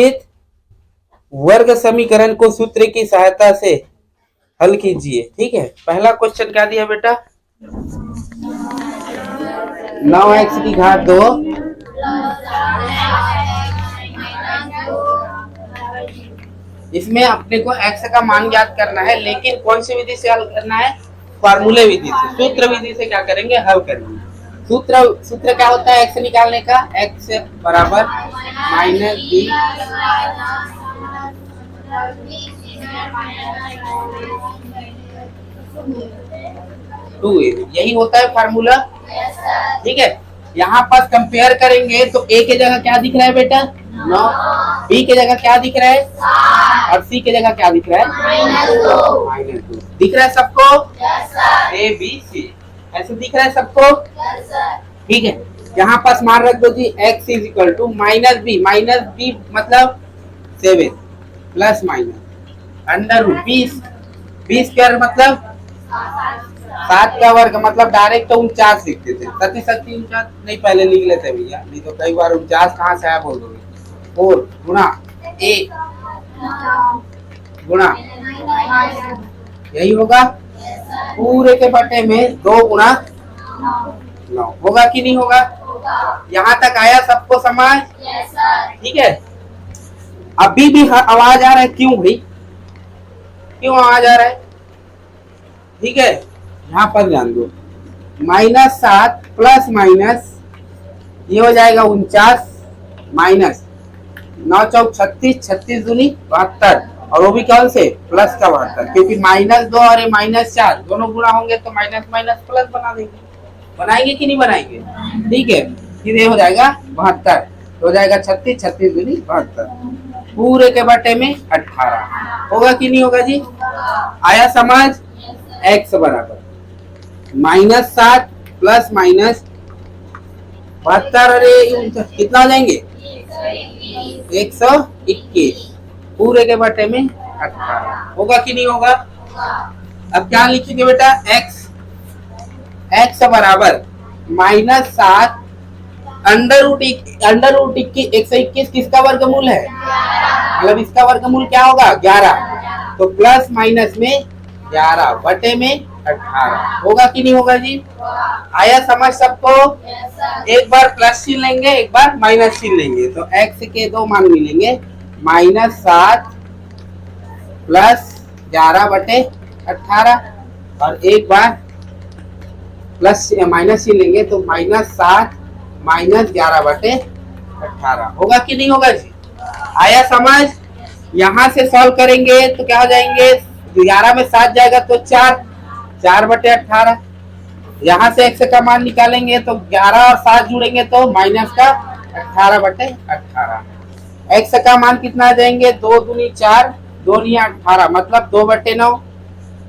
वर्ग समीकरण को सूत्र की सहायता से हल कीजिए। ठीक है, पहला क्वेश्चन क्या दिया बेटा, 9x की घात 2 इसमें अपने को x का मान ज्ञात करना है, लेकिन कौन सी विधि से हल करना है, फार्मूले विधि से, सूत्र विधि से क्या करेंगे, हल करेंगे। सूत्र क्या होता है x निकालने का, x बराबर माइनस बी टू ए, यही होता है फार्मूला। ठीक है, यहाँ पर कंपेयर करेंगे तो a के जगह क्या दिख रहा है बेटा 9, b के जगह क्या दिख रहा है और c के जगह क्या दिख रहा है -2। दिख रहा है सबको, a b c ऐसे दिख रहा है सबको। ठीक है, यहाँ पास मान रख दो जी x is equal to minus B मतलब 7 plus minus under root B square मतलब 7 का वर्ग, मतलब डायरेक्ट 49 लिखते थे, 49 नहीं पहले लिख लेते भैया, नहीं तो कई बार 49 कहाँ से आया बोल दोगे। 4 गुणा a गुणा यही होगा पूरे के बटे में 2 गुणा 9 होगा कि नहीं होगा। यहाँ तक आया सबको समझ। ठीक है, अभी भी आवाज आ रहा है, क्यों भाई, क्यों आवाज आ रहा है। ठीक है, यहाँ पर ध्यान दो, -7 प्लस माइनस ये हो जाएगा 49 माइनस 9 चौक 36, 36 दूनी 72, और वो भी कौन से प्लस का 72, क्योंकि -2 और -4 दोनों गुणा होंगे तो माइनस माइनस प्लस बना देंगे, बनाएंगे कि नहीं बनाएंगे। ठीक है, फिर ये हो जाएगा 72, हो जाएगा 36, 36 दूनी 72, पूरे के बटे में 18 होगा कि नहीं होगा जी। आया समझ। x बराबर -7 प्लस माइनस 72, अरे कितना हो जाएंगे 121, पूरे के बटे में 18 होगा कि नहीं होगा। अब क्या लिखेंगे बेटा, x बराबर -7 अंडर रूट 121 किसका वर्गमूल है, मतलब इसका वर्गमूल क्या होगा 11, तो प्लस माइनस में 11 बटे में 18 होगा कि नहीं होगा जी। आया समझ सबको। एक बार प्लस चिन्ह लेंगे, एक बार माइनस चिन्ह लेंगे, तो x के दो मान मिलेंगे, -7 प्लस 11 बटे 18, और एक बार प्लस माइनस चिन्ह लेंगे तो -7 माइनस 11 बटे 18 होगा कि नहीं होगा जी। आया समझ। यहाँ से सॉल्व करेंगे तो क्या हो जाएंगे, 11 में 7 जाएगा तो 4 बटे 18, यहाँ से x का मान निकालेंगे तो 11 और 7 जुड़ेंगे तो माइनस का 18 बटे 18, x का मान कितना आ जाएंगे 2 दूनी 4, 2 नहीं 18 मतलब 2 बटे 9,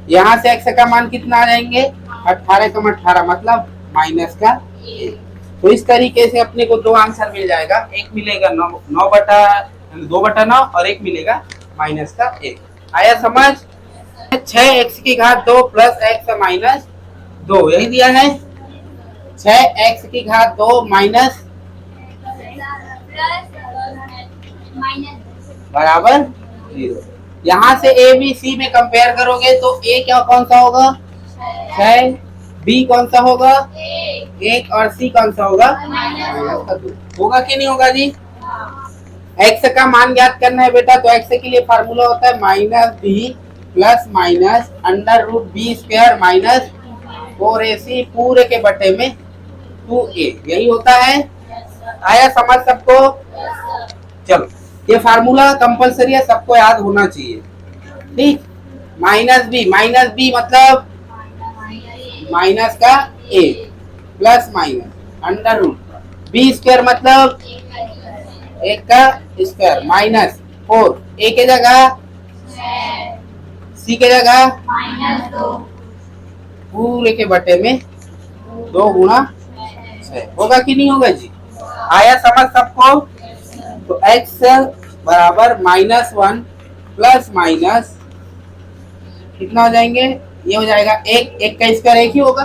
यहाँ से x का मान कितना आ जाएंगे 18 कम 18 मतलब माइनस का 1। तो इस तरीके से अपने को दो आंसर मिल जाएगा, एक मिलेगा 2 बटा 9 और एक मिलेगा माइनस का 1। आया समझ। 6x की घात 2 प्लस x माइनस 2 यही दिया है, 6x की घात 2 माइनस बराबर 0। यहाँ से a b c में कंपेयर करोगे तो a क्या कौन सा होगा 6, b कौन सा होगा 1 और c कौन सा होगा -2 होगा कि नहीं होगा जी। x का मान ज्ञात करना है बेटा, तो x के लिए फार्मूला होता है -b plus minus under root B square minus 4ac पूरे के बटे में 2a, यही होता है। आया समझ सबको। चलो, ये फार्मूला कंपलसरी है, सबको याद होना चाहिए। ठीक, -b मतलब माइनस का a plus minus under root B square मतलब 1 का स्क्वायर माइनस 4, a के जगह c के जगह -2 पूरे के बटे में 2 गुणा 6 होगा कि नहीं होगा जी। आया समझ सबको। तो x बराबर -1 प्लस माइनस कितना हो जाएंगे, ये हो जाएगा 1 का स्क्वायर 1 ही होगा।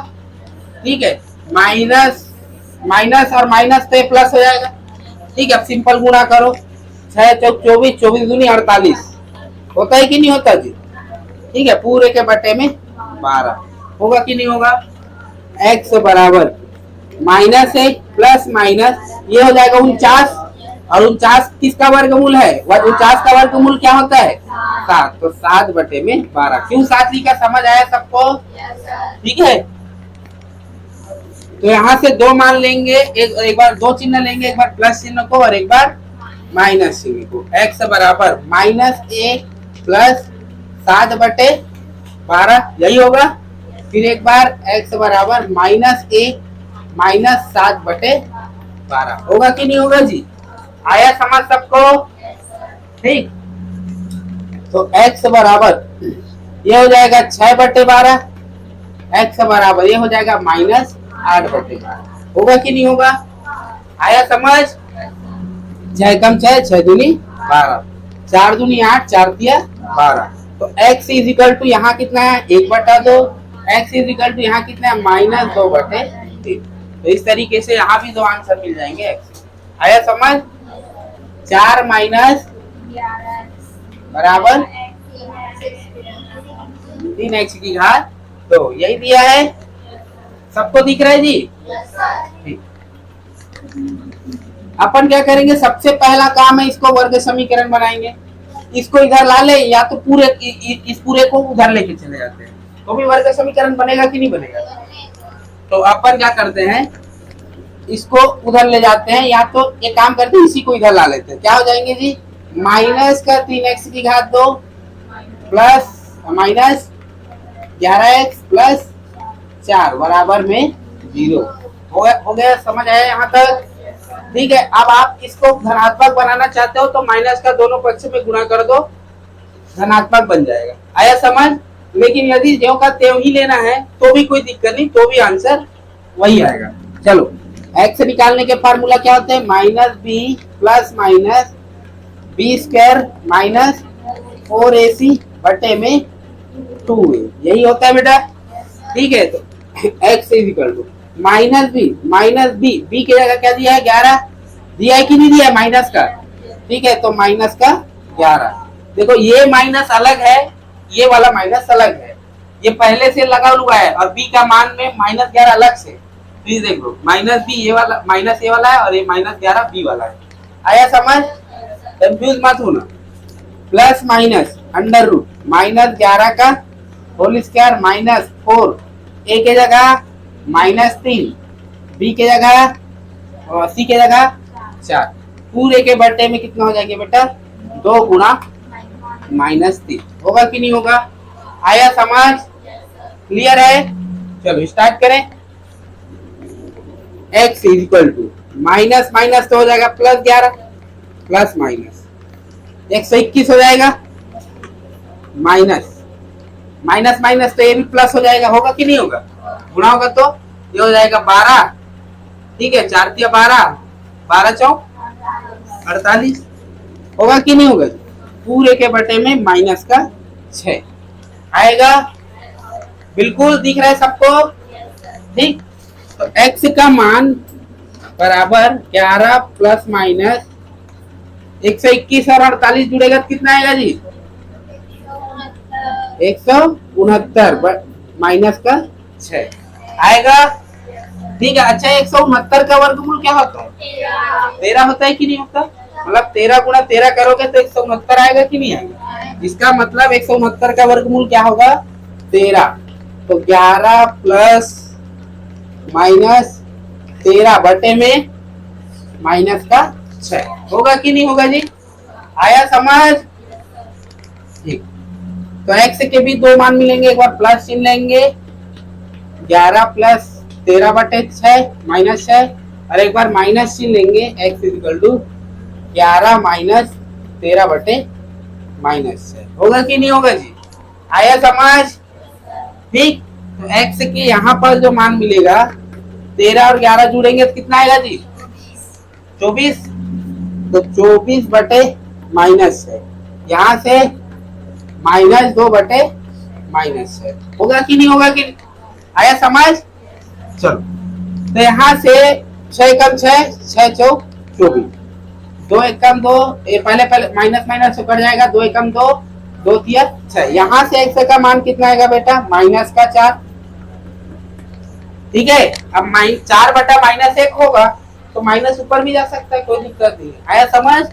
ठीक है, माइनस और माइनस तो प्लस हो जाएगा। ठीक है, अब सिंपल गुणा करो, छह चौक 24, 24 दूनी 48 होता है कि नहीं होता जी? ठीक है, पूरे के बटे में 12 होगा कि नहीं होगा? x बराबर माइनस 1 प्लस माइनस ये हो जाएगा 49, और 49 किसका वर्गमूल है? 49 का वर्गमूल क्या होता है? 7। तो 7 बटे में 12। क्यों 7 लिखा, समझ आया सबको? ठीक है, तो यहाँ से दो मान लेंगे, एक बार दो चिन्ह लेंगे, एक बार प्लस चिन्ह को और एक बार माइनस चिन्ह को। x बराबर -1 प्लस 7 बटे 12 यही होगा। फिर एक बार x बराबर -1 माइनस 7 बटे 12 होगा कि नहीं होगा जी? आया समझ सबको? ठीक, तो x बराबर ये हो जाएगा 6 बटे 12, x बराबर ये हो जाएगा -8 बटे 12 होगा कि नहीं होगा? आया समझ? 6 कम 6, 6 दूनी 12, 4 दूनी 8, 4 दिया 12। तो x इज इक्वल टू यहाँ कितना है? 1 बटा 2। x इज इक्वल टू यहाँ कितना है? -2 बटे 3। तो इस तरीके से यहाँ भी दो आंसर मिल जाएंगे x। आया समझ? 4 माइनस बराबर 3x की घात 2 यही दिया है, सबको दिख रहा है जी? ठीक, अपन क्या करेंगे, सबसे पहला काम है इसको वर्ग समीकरण बनाएंगे। इसको इधर ला ले या तो पूरे इस पूरे को उधर लेके चले जाते हैं तो भी वर्ग समीकरण बनेगा कि नहीं बनेगा? तो अपन क्या करते हैं, इसको उधर ले जाते हैं, या तो ये काम करते हैं इसी को इधर ला लेते हैं। क्या हो जाएंगे जी? माइनस का 3x की घात 2 प्लस माइनस 11x प्लस 4 बराबर में 0 हो गया। समझ आया यहाँ तक? ठीक है, अब आप इसको धनात्मक बनाना चाहते हो तो माइनस का दोनों पक्ष में गुणा कर दो, धनात्मक बन जाएगा। आया समझ? लेकिन यदि ज्यों का त्यों ही लेना है तो भी कोई दिक्कत नहीं, तो भी आंसर वही आएगा। चलो, x निकालने के फार्मूला क्या होते हैं? -b plus minus B square minus 4ac बटे में 2a यही होता है बेटा। ठीक है, तो x is equal to -b b की जगह क्या दिया है? 11 दिया है कि नहीं दिया है? माइनस का। ठीक है, तो माइनस का 11। देखो ये माइनस अलग है, ये वाला माइनस अलग है, ये पहले से लगा हुआ है, और b का मान में -11 अलग से। प्लीज देख लो, -b ये वाला माइनस ये वाला है और ये -11 b वाला है। आया समझ? कंफ्यूज मत होना। प्लस माइनस अंडर रूट -11 का होल स्क्वायर माइनस 4 a के जगह -3 b के जगह और c के जगह 4 पूरे के बटे में कितना हो जाएगा बेटा? 2 गुणा -3 होगा कि नहीं होगा? आया समझ? क्लियर है? चलो स्टार्ट करें। x is equal to minus minus तो हो जाएगा +11 प्लस माइनस 121 हो जाएगा, माइनस माइनस माइनस तो ये भी प्लस हो जाएगा, होगा कि नहीं होगा? गुणा होगा तो ये हो जाएगा 12। ठीक है, 4 × 12 12 चौक 48 होगा कि नहीं होगा? पूरे के बटे में माइनस का 6 आएगा। बिल्कुल दिख रहा है सबको? ठीक, तो x का मान बराबर 11 प्लस माइनस 121 और 48 जुड़ेगा तो कितना आएगा जी? 169 माइनस का 6 आएगा। ठीक है, अच्छा 169 का वर्गमूल क्या होता है? 13 होता है कि नहीं होता? मतलब 13 गुणा 13 करोगे तो 169 आएगा कि नहीं आएगा? इसका मतलब 169 का वर्गमूल क्या होगा? 13। तो 11 प्लस माइनस 13 बटे में माइनस का 6 होगा कि नहीं होगा जी? आया समझ? ठीक, तो x के भी दो मान मिलेंगे, एक बार प्लस चिन्ह लेंगे 11 प्लस 13 बटे 6 माइनस 6, और एक बार माइनस चिन्ह लेंगे x is equal to 11 minus 13 बटे माइनस 6 होगा कि नहीं होगा जी? आया समझ? ठीक, तो x के यहाँ पर जो मान मिलेगा 13 और 11 जुड़ेंगे तो कितना आएगा जी? 24। तो 24 बटे माइनस 6, यहाँ से -2 बटे माइनस 6 होगा कि नहीं होगा? कि आया समझ? चलो, तो यहाँ से 6 कम 6 6 चौक 24 दो एकम दो, ये पहले पहले माइनस माइनस कट जाएगा, दो एकम दो, दो तिया 6। यहाँ से x का मान कितना आएगा बेटा, माइनस का 4। ठीक है, अब 4 बटा माइनस 1 होगा तो माइनस ऊपर भी जा सकता है, कोई दिक्कत नहीं। आया समझ?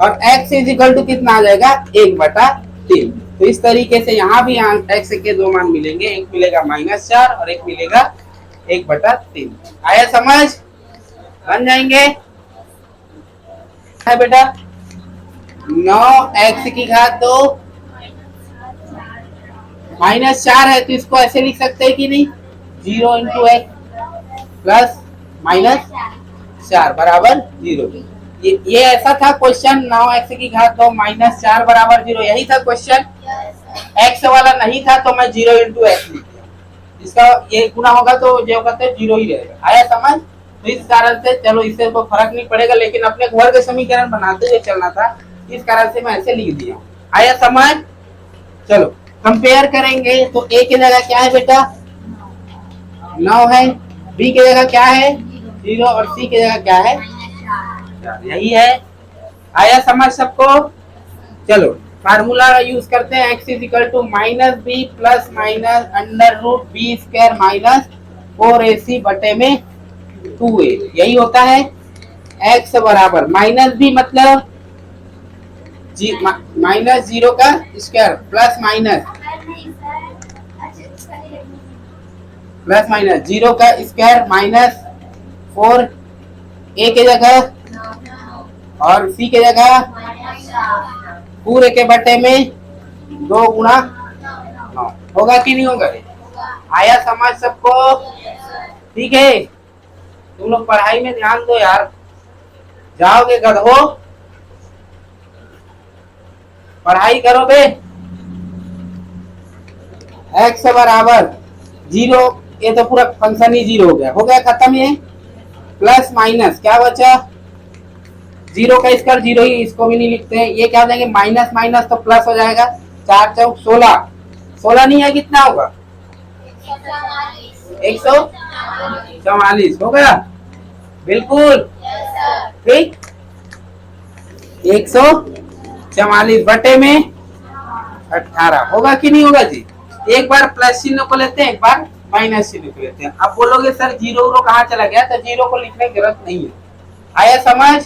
और x इज इक्वल टू कितना आ जाएगा, 1/3। तो इस तरीके से यहाँ भी x के दो मान मिलेंगे, एक मिलेगा -4 और एक मिलेगा 1/3। आया समझ? बन जाएंगे है बेटा। 9x की घात 2 -4 है तो इसको ऐसे लिख सकते हैं कि नहीं, 0 इंटू एक्स प्लस -4 बराबर 0। ये ऐसा था क्वेश्चन, 9x की घात 2 -4 बराबर 0, यही था क्वेश्चन। x वाला नहीं था तो मैं 0 इंटू एक्स लिख दिया, इसका ये गुना होगा तो जो कहते हैं 0 ही रहेगा। आया समझ? तो इस कारण से चलो इससे कोई फर्क नहीं पड़ेगा, लेकिन अपने वर्ग समीकरण बनाते हुए चलना था, इस कारण से मैं ऐसे लिख दिया। आया समझ? चलो कंपेयर करेंगे तो a की जगह क्या है बेटा, 9 है, b की जगह क्या है 0 और c की जगह क्या है 4, यही है। आया समझ सबको? चलो फार्मूला यूज करते हैं, x is equal to -b plus minus under root B square minus 4ac बटे में 2a, यही होता है। x बराबर -b मतलब -0 का स्क्वायर प्लस माइनस 0 का स्क्वायर माइनस 4 a के जगह और c के जगह पूरे के बटे में 2 गुणा 9, होगा कि नहीं होगा? आया समझ सबको? ठीक है, तुम लोग पढ़ाई में ध्यान दो यार, जाओगे गधो, पढ़ाई करो बे। x बराबर 0, ये तो पूरा फंक्शन ही 0 हो गया खत्म। ये प्लस माइनस क्या बचा, 0 का स्क्वायर 0 ही, इसको भी नहीं लिखते हैं। ये क्या हो जाएंगे, माइनस माइनस तो प्लस हो जाएगा, 4 चौक 16, 16 नहीं है, कितना होगा 144 हो गया, बिल्कुल ठीक। 144 बटे में 18 होगा कि नहीं होगा जी? एक बार प्लस चिन्ह को लेते हैं, एक बार माइनस चिन्ह को लेते हैं। अब बोलोगे सर 0 कहाँ चला गया, तो 0 को लिखने की जरूरत नहीं है। आया समझ?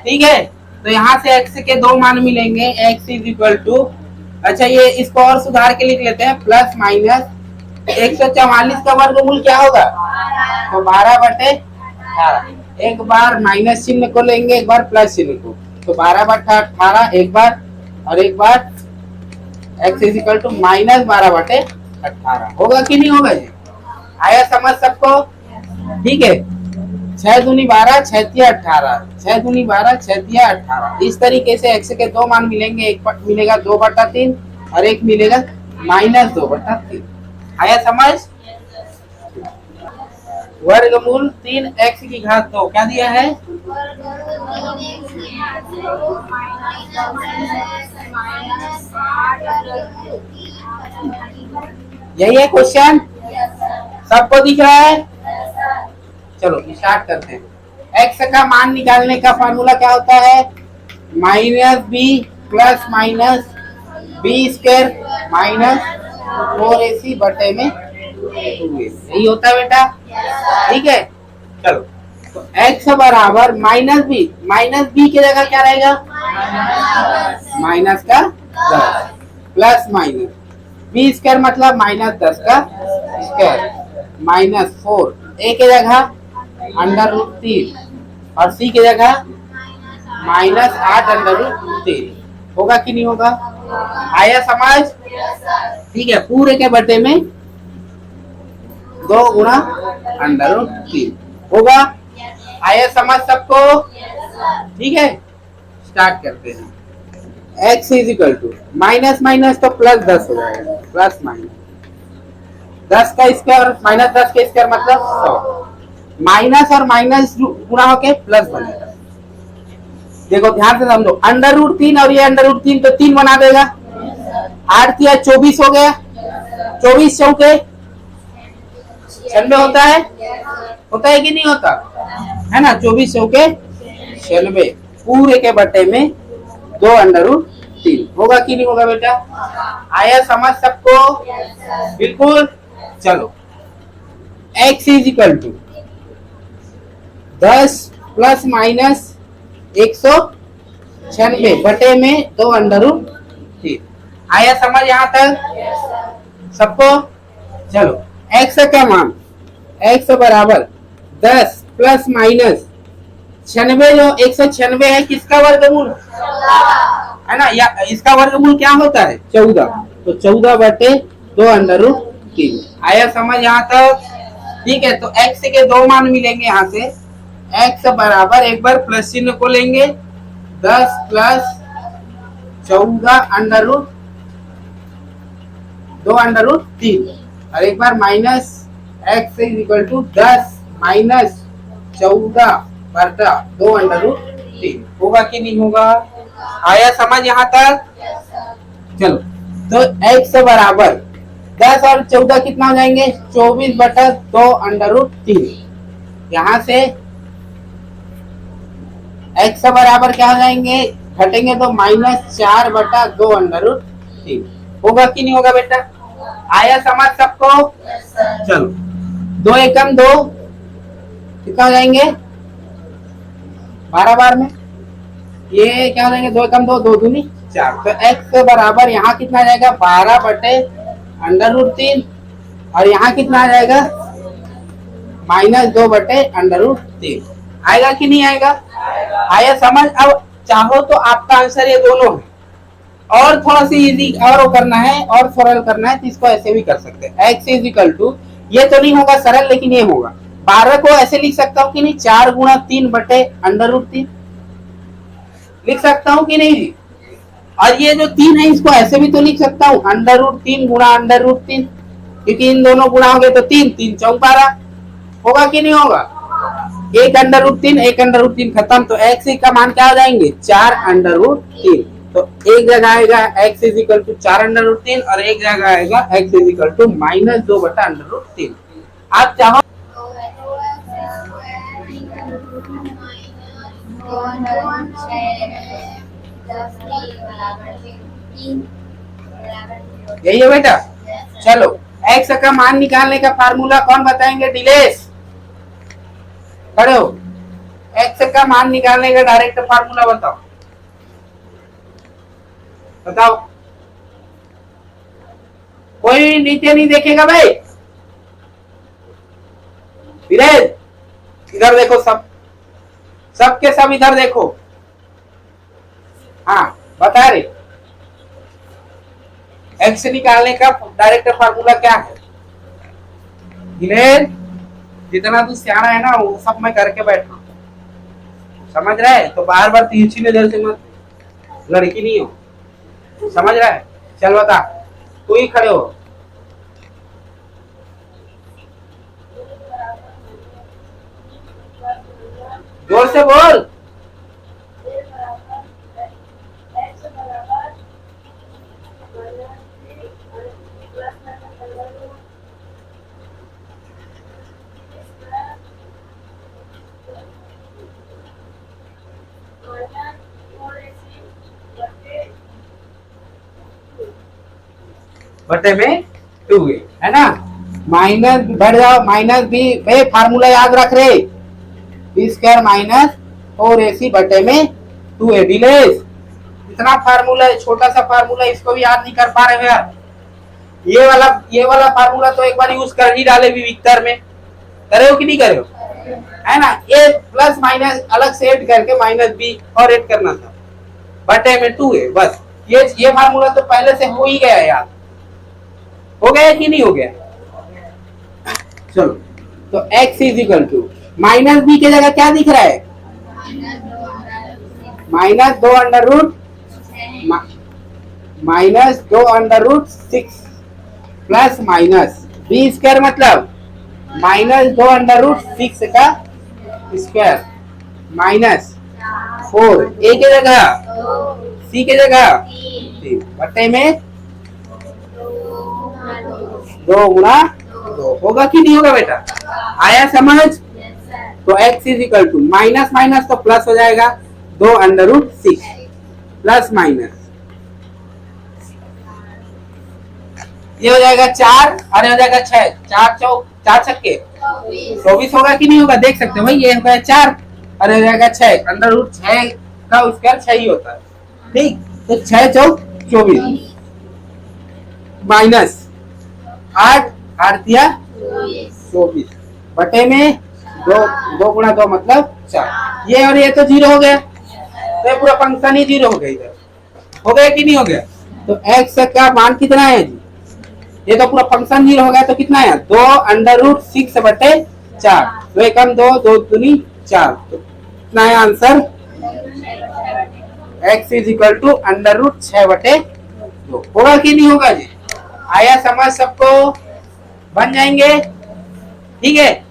ठीक है, तो यहाँ से x के दो मान मिलेंगे, x इज इक्वल टू, अच्छा ये इसको और सुधार के लिख लेते हैं, प्लस माइनस 144 का वर्गमूल क्या होगा, तो 12/18। एक बार माइनस चिन्ह को लेंगे, एक बार प्लस चिन्ह को, तो 12/18 एक बार, और एक बार x इज इक्वल टू -12/18 होगा कि नहीं होगा जी? आया समझ सबको? ठीक है, 6 दूनी 12, 6 तिया 18, 6 दूनी 12, 6 तिया 18। इस तरीके से x के दो मान मिलेंगे, एक मिलेगा 2/3 और एक मिलेगा -2/3। आया समझ? वर्गमूल 3x की घात 2 क्या दिया है, यही है क्वेश्चन, सबको दिख रहा है? चलो स्टार्ट करते हैं। x का मान निकालने का फार्मूला क्या होता है, -b plus minus B square minus 4ac बटे में 2a, यही होता है बेटा। ठीक है, चलो तो x बराबर -b की जगह क्या रहेगा, माइनस का 10 प्लस माइनस बी स्क्वायर मतलब -10 का स्क्वायर माइनस 4 a की जगह √3 और c की जगह -8√3 होगा कि नहीं होगा? आया समझ? ठीक है, पूरे के बटे में 2 गुणा √3 होगा। आया समझ सबको? ठीक है, स्टार्ट करते हैं। x is equal to minus minus तो प्लस 10 हो जाएगा, प्लस माइनस 10 का स्क्वायर माइनस 10 का स्क्वायर मतलब 100, माइनस और माइनस गुणा होके प्लस बनेगा। देखो ध्यान से समझो, √3 और ये √3 तो 3 बना देगा, 8 या 24 हो गया, 24 चौके 96 होता है कि नहीं होता है ना, 24 चौके 96। पूरे के बटे में 2 अंडर रूट 3 होगा कि नहीं होगा बेटा? आया समझ सबको? बिल्कुल। चलो x is equal to 10 plus minus 196 बटे में 2 अंडर रूट 3। आया समझ यहाँ तक सबको? चलो x का मान x बराबर 10 प्लस माइनस 96, जो 196 है किसका वर्गमूल है ना, या इसका वर्गमूल क्या होता है 14, तो 14 बटे 2 अंडर रूट 3। आया समझ यहाँ तक? ठीक है, तो x के दो मान मिलेंगे यहाँ से। x बराबर एक बार प्लस चिन्ह को लेंगे 10 plus 14 under root 2 under root 3 और एक बार minus x is equal to 10 minus 14 बटा 2 अंडर रूट 3 होगा कि नहीं होगा? आया समझ यहाँ तक? चलो तो x बराबर 10 और 14 कितना हो जाएंगे 24 बटा 2 अंडर रूट 3। यहाँ से x बराबर क्या हो जाएंगे, घटेंगे तो माइनस 4 बटा 2 अंडर रूट 3 होगा कि नहीं होगा बेटा? आया समझ सबको? चलो 2 एकम 2 कितना हो जाएंगे 12 बार में, ये क्या हो जाएंगे 2 एकम 2 2 दूनी 4, तो x बराबर यहाँ कितना आ जाएगा 12 बटे अंडर रूट 3 और यहाँ कितना आ जाएगा माइनस 2 बटे अंडर रूट 3। आएगा कि नहीं आएगा? आया समझ? अब चाहो तो आपका आंसर ये दोनों है और थोड़ा सी इजी और करना है और सरल करना है तो इसको ऐसे भी कर सकते हैं। x इज इक्वल टू, ये तो नहीं होगा सरल लेकिन ये होगा 12 को ऐसे लिख सकता हूँ कि नहीं 4 गुणा 3 बटे अंडर रूट 3 लिख सकता हूँ कि नहीं जी? और ये जो 3 है इसको ऐसे भी तो लिख सकता हूँ अंडर रूट 3 गुणा अंडर रूट 3, क्योंकि इन दोनों गुणा हो गए तो 3 3 चौक 12 होगा कि नहीं होगा? एक अंडर रूट 3 एक अंडर रूट 3 खत्म, तो x का मान क्या हो जाएंगे 4 अंडर रूट 3। तो एक जगह आएगा x is equal to 4 under root 3 और एक जगह आएगा x is equal to minus 2 बटा अंडर रूट 3। आप चाहो यही है बेटा। चलो x का मान निकालने का फार्मूला कौन बताएंगे? डिलेस खड़े हो, x का मान निकालने का डायरेक्ट फार्मूला बताओ, बताओ। कोई नीचे नहीं देखेगा भाई, धीरज इधर देखो, सब के सब इधर देखो। हाँ बता रहे x निकालने का डायरेक्ट फार्मूला क्या है? धीरज जितना तू सियाना है ना वो सब मैं करके बैठ रहा हूँ, समझ रहा है? तो बार बार तिरछी नजर से मत, लड़की नहीं हो, समझ रहा है? चल बता, तू ही खड़े हो। जोर से बोल। बटे में 2 है ना, माइनस बढ़ जाओ, माइनस भी फार्मूला याद रख रहे, बी स्क्वायर माइनस 4ac बटे में 2a। डिलेस इतना फार्मूला है, छोटा सा फार्मूला, इसको भी याद नहीं कर पा रहे हो यार। ये वाला फार्मूला तो एक बार यूज कर ही डाले भी विक्टर में, करे हो कि नहीं करे हो, है ना? ये प्लस माइनस अलग से ऐड करके माइनस बी और ऐड करना था बटे में 2a, बस ये फार्मूला तो पहले से हो ही गया यार, हो गया कि नहीं हो गया? चलो तो x is equal to minus B की जगह क्या दिख रहा है minus 2 under root -2 plus minus B square मतलब -2 अंडर रूट 6 का स्क्वायर माइनस 4 ए के जगह सी के जगह बटे में 2 गुणा 2 होगा कि नहीं होगा बेटा? आया समझ? तो x is equal to minus minus तो प्लस हो जाएगा, 2 अंडर रूट 6 प्लस माइनस ये हो जाएगा 4 और ये हो जाएगा 6, 4 छक्के 24 होगा कि नहीं होगा, देख सकते हो भाई। ये हो गया 4 और ये हो जाएगा 6, अंडर रूट 6 का स्क्वायर 6 ही होता है, ठीक। तो 6 चौक 24 माइनस 8 8 दिया 24 बटे में 2 गुणा 2 मतलब 4। ये और ये तो 0 हो गया, तो ये पूरा फंक्शन ही 0 हो गया, इधर हो गया कि नहीं हो गया। तो x का मान कितना है जी, ये तो पूरा फंक्शन 0 हो गया, तो कितना है 2 अंडर रूट 6 बटे 4, 2 एकम 2 2 दूनी 4, तो कितना है answer, x is equal to under root 6 बटे 2। होगा कि नहीं होगा जी, आया समझ सबको, बन जाएंगे, ठीक है।